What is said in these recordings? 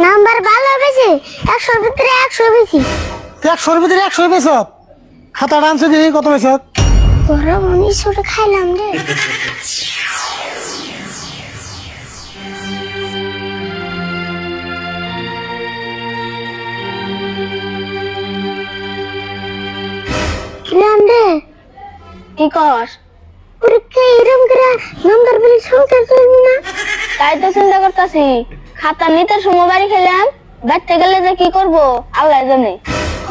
Number ভালো বেশি 100 ভিতরে 100 বেশি। 100 ভিতরে 100 পেয়েছ? খাতা ডান্স দিয়ে কত পেয়েছ? ওরা 1900 খাইলাম রে। কিলাম রে কি কস? পরীক্ষা এরকম করে নাম্বার বলে সংখ্যা করবি না? তাই তো চিন্তা করতেছি, খাতা নিতে সময় বাড়ি খেলাম, বাড়তে গেলে যে কি করব আল্লাহ জানে।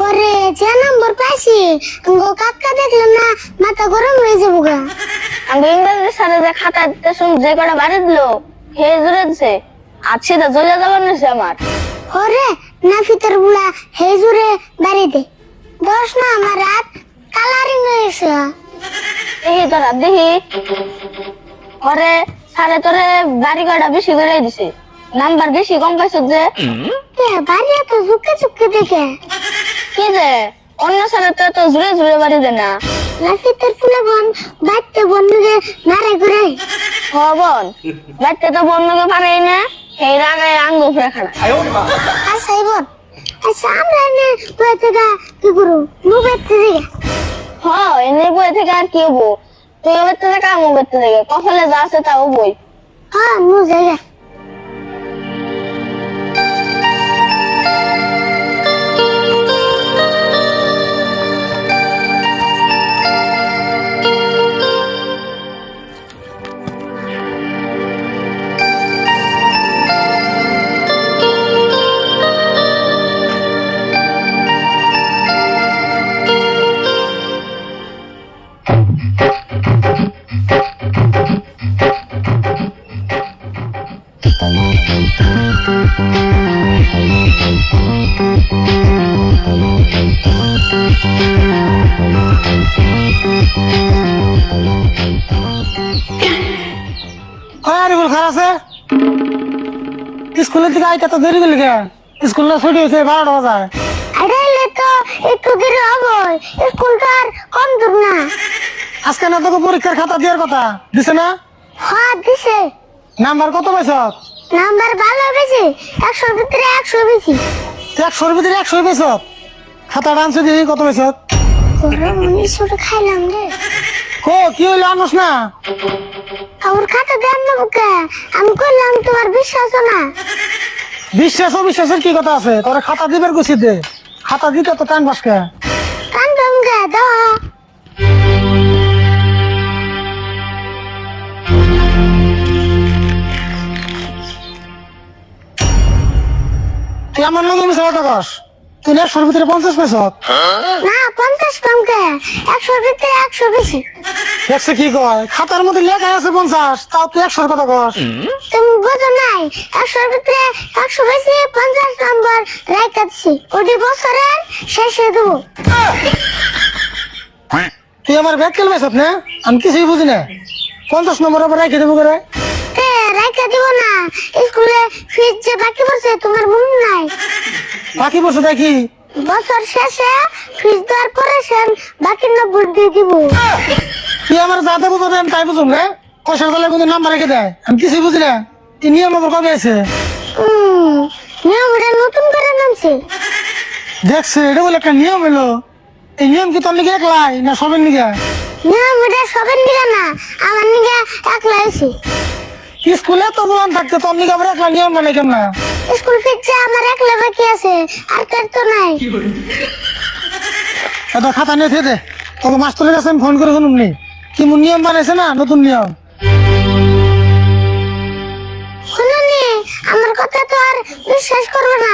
ওরে যে নাম্বার পাইছি গো কাকা দেখলাম না মাথা গরম হয়ে যাবো গা। আমি ইংরেজির সাথে যে খাতা দিতে শুন যে কটা বাড়ি দিল হে জুড়ে দিছে, আর সেটা জ্বলে যাবার নিছে আমার। ওরে নাফিতের বুলা হেজুরে বাড়ি দে দশ না আমার রাত কালারিং হয়েছে। দেখি তোরা দেখি, ওরে সারে তোরে বাড়ি কটা বেশি করে দিছে, নাম্বার বেশি কম পাইছ যে। বাড়ি এত ঝুঁকে ঝুঁকে দেখে কি যে অন্য সারে তো এত জুড়ে জুড়ে বাড়ি দে না। নাফিতের ফুলে বোন বাড়তে বন্ধুকে মারে ঘুরে। হ বোন, বাড়তে তো বন্যকে পারেই না, সেই রাগে আঙ্গ উপরে খাড়া। আচ্ছা এই বোন, আচ্ছা আমরা এনে বই থেকে কি করু মুভের থেকে? হ এনে বই থেকে আর কি হবো, তুই বেরতে থেকে আমি বেরতে থেকে কখলে যা আছে তাও বই। হ্যাঁ মু জায়গা আরে বল খারাপ আছে স্কুলের থেকে আইতে তো দেরি করলি কেন? স্কুল না ছুটি হয়েছে 12টা বাজায়। আইলে তো একটু দেরি হবে, স্কুলটা আর কম দূর না। আজকে না তোকে পরীক্ষার খাতা দেওয়ার কথা দিছে না? হ্যাঁ দিছে। নাম্বার কত পাইছ? নাম্বার ভালো বেশি 100 ভিতরে 100 বেশি। 100 ভিতরে 100 পেয়েছ? খাতা ডান্স দিয়ে কত পেয়েছ? ওরা 1900 খাইলাম রে। কি হইলো আনস না? আমার খাতা দেন না বুকে, আমি কইলাম তোমার বিশ্বাস না। বিশ্বাসের কি কথা আছে? তোর খাতা দিবার গুছি দে, খাতা দিতে তো টান বাসকে কান্দম গে দাও। তুই আমার লগে মিশা কথা কস? তুই 100 ভিতরে 50 পেয়েছ? না 50 কম কে, 100 ভিতরে 100 বেশি। দেখছে কি কয়? খাতার মধ্যে লেখা আছে 50, তাও তুই 100 কথা কস? তুমি বুঝো নাই 100 ভিতরে 100 বেশি 50 নম্বর রাইখাচ্ছি, ওটি বছরের শেষে দেবো। তুই আমার ব্যাগ কেল পেয়েছ না? আমি কিছুই বুঝি না। 50 নম্বর আবার রেখে দেবো করে? রাইখা দিব না, স্কুলে ফিস যে বাকি পড়ছে তোমার মনে নাই? বাকি বসে দেখি বছর শেষে ফিস দেওয়ার পরে সেন বাকি 90 দিয়ে দিব। তুই আমার যাতে বুঝো দেন তাই বুঝুন না? পয়সার তলায় কিন্তু নাম্বার রেখে দেয়, আমি কিছুই বুঝি না। এই নিয়ম আবার কবে আছে? নিয়মটা নতুন করে নামছে। দেখছে এটা বলে একটা নিয়ম এলো। এই নিয়ম কি তোর নিকে একলাই না সবের নিকে? নিয়মটা সবের নিগা না, আমার নিগা একলা আইছি। স্কুলে তো বলান থাকতে তোর নিকে আবার একলা নিয়ম মানে কেমন না? স্কুল ফিরছে আমার একলা বাকি আছে, আর তোর তো নাই। এটা খাতা নিয়ে খেয়ে দে, তোকে মাস্টারের কাছে আমি ফোন করে শুনুন নি কি নিয়ম বানাইছে না নতুন নিয়ম। শুনুনি আমার কথা তো আর বিশ্বাস করবে না।